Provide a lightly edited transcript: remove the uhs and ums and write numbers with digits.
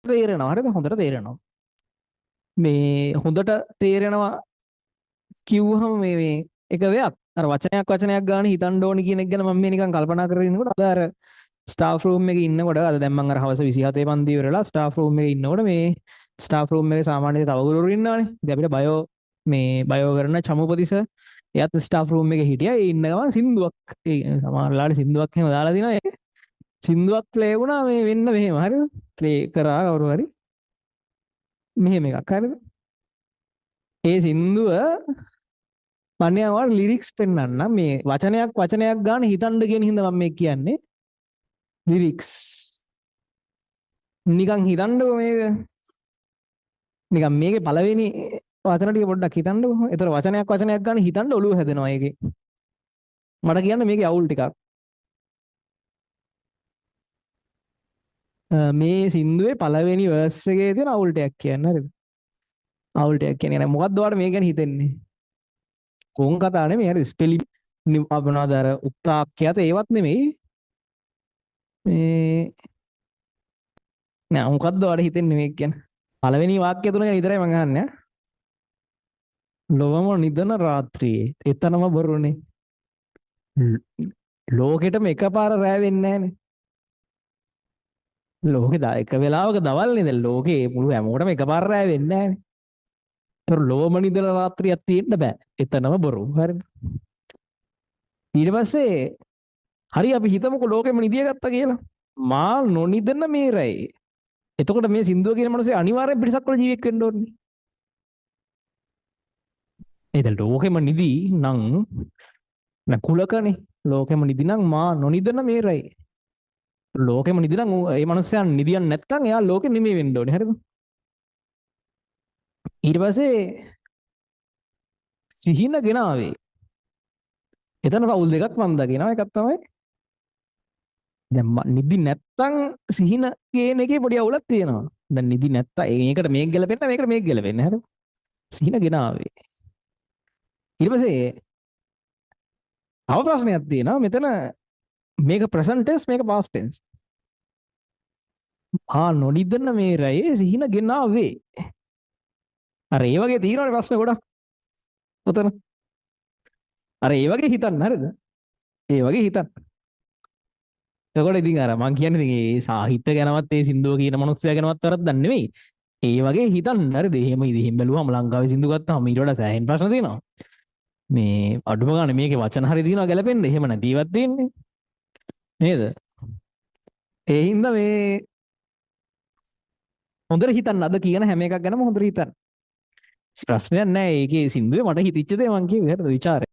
තේරෙනවා. හරිද? හොඳට තේරෙනවා. මේ හොඳට තේරෙනවා කිව්වහම මේ එක දෙයක් අර වචනයක් ගන්න හිතන්න ඕනි කියන එක ගැන මම මේ නිකන් කල්පනා කරගෙන ඉන්නකොට අද අර ස්ටාෆ් රූම් එකේ ඉන්නකොට අද දැන් මම අර හවස 27 පන්ති ඉවරලා ස්ටාෆ් රූම් එකේ ඉන්නකොට මේ ස්ටාෆ් රූම් එකේ සාමාන්‍යයෙන් තව ගුරුවරු ඉන්නවනේ. ඉතින් අපිට බයෝ කරන චමුපතිස එයාත් ස්ටාෆ් රූම් එකේ හිටියා. ඒ ඉන්න ගමන් සින්දුවක් සමහරලාට සින්දුවක් එහෙම දාලා දිනවා. ඒක සින්දුවක් ප්ලේ වුණා මේ වෙන්න මෙහෙම හරිද? ප්ලේ කරා කවුරු හරි මෙහෙම එකක් හරිද? ඒ සින්දුව මන්නේ ලිරික්ස් පෙන්වන්න මේ වචනයක් ගන්න හිතන්න කියන හින්දා මම මේ කියන්නේ ලිරික්ස් නිකන් හිතන්නකෝ මේක නිකන් මේකේ පළවෙනි වචන ටික පොඩ්ඩක් හිතන්නකෝ. ඒතර වචනයක් ගන්න හිතන්න ඔළුව හැදෙනවා ඒකේ. මට කියන්න මේකේ අවුල් ටිකක්. මේ සින්දුවේ පළවෙනි වර්ස් එකේ තියෙන අවුල් ටිකක් කියන්න හරිද? අවුල් ටිකක් කියන්නේ නැහැ. මොකද්ද ඔයාලට මේ ගැන හිතෙන්නේ? කොන් කතා නෙමෙයි හරි ස්පෙලිං අපනවාද අර උක්තාක්‍යත ඒවත් නෙමෙයි. මේ නෑ මොකද්ද ඔයාලට හිතෙන්නේ මේක ගැන? පළවෙනි වාක්‍ය තුන ගැන විතරයි මම අහන්නේ. ලොවම නිදන රාත්‍රියේ එතනම බොරුනේ. ලෝකෙටම එකපාර රැ වෙන්නේ නැහනේ. ලෝකෙ එක වෙලාවක දවල්නේ දැන් ලෝකේ මුළු හැමෝටම එකපාර රැ වෙන්නේ නැහනේ. ඒතර ලොවම නිදන රාත්‍රියක් තියෙන්න බෑ. එතනම බොරු. හරිද? ඊට පස්සේ හරි අපි හිතමුකෝ ලෝකෙම නිදිය ගත්තා කියලා. මා නොනිදන මේ රැයි. එතකොට මේ සින්දුව කියන මිනිස්සේ අනිවාර්යෙන් පිටසක් වල ජීවියෙක් වෙන්න ඕනේ. ඒද ලෝකෙම නිදි නම් නකුලකනේ ලෝකෙම නිදි නම් මා නොනිදන මේ රයි ලෝකෙම නිදි නම් ඒ මනුස්සයන් නිදියන් නැත්තම් එයා ලෝකෙ නිමේ වෙන්න ඕනේ හරිද ඊට පස්සේ සිහින ගෙනාවේ එතන පවුල් දෙකක් මන් දකිනවා එකක් තමයි දැන් නිදි නැත්තම් සිහින කියන එකේ පොඩි අවුලක් තියෙනවා දැන් නිදි නැත්තම් මේකට මේක ගැලපෙන්න මේකට මේක ගැලපෙන්න හරිද සිහින ගෙනාවේ ඊට පස්සේ තව ප්‍රශ්නයක් තියෙනවා මෙතන මේක ප්‍රසන්ට් ටෙන්ස් මේක පාස්ට් ටෙන්ස් නොනිදන මේ රයේ සිහින ගෙනාවේ අර ඒ වගේ තියෙනවනේ ප්‍රශ්න ගොඩක් උතන අර ඒ වගේ හිතන්න හරිද ඒ වගේ හිතන්න එතකොට ඉතින් අර මං කියන්නේ ඉතින් ඒ සාහිත්‍ය ගැනවත් ඒ සින්දුව කියන මනුස්සයා ගැනවත් වරද්දක් නෙමෙයි ඒ වගේ හිතන්න හරිද එහෙම ඉතින් බැලුවම ලංකාවේ සින්දු ගත්තාම ඊට වඩා සෑහෙන ප්‍රශ්න තියෙනවා මේ අඩුම ගන්න මේකේ වචන හරි දිනවා ගැලපෙන්න එහෙම නැතිවත් තියෙන්නේ නේද ඒ හින්දා මේ හොඳට හිතන්න අද කියන හැම එකක් ගැනම හොඳට හිතන්න ප්‍රශ්නයක් නැහැ ඒකේ සින්දුවේ මට හිතිච්ච දේ මං කිව්වේ හරිද විචාරය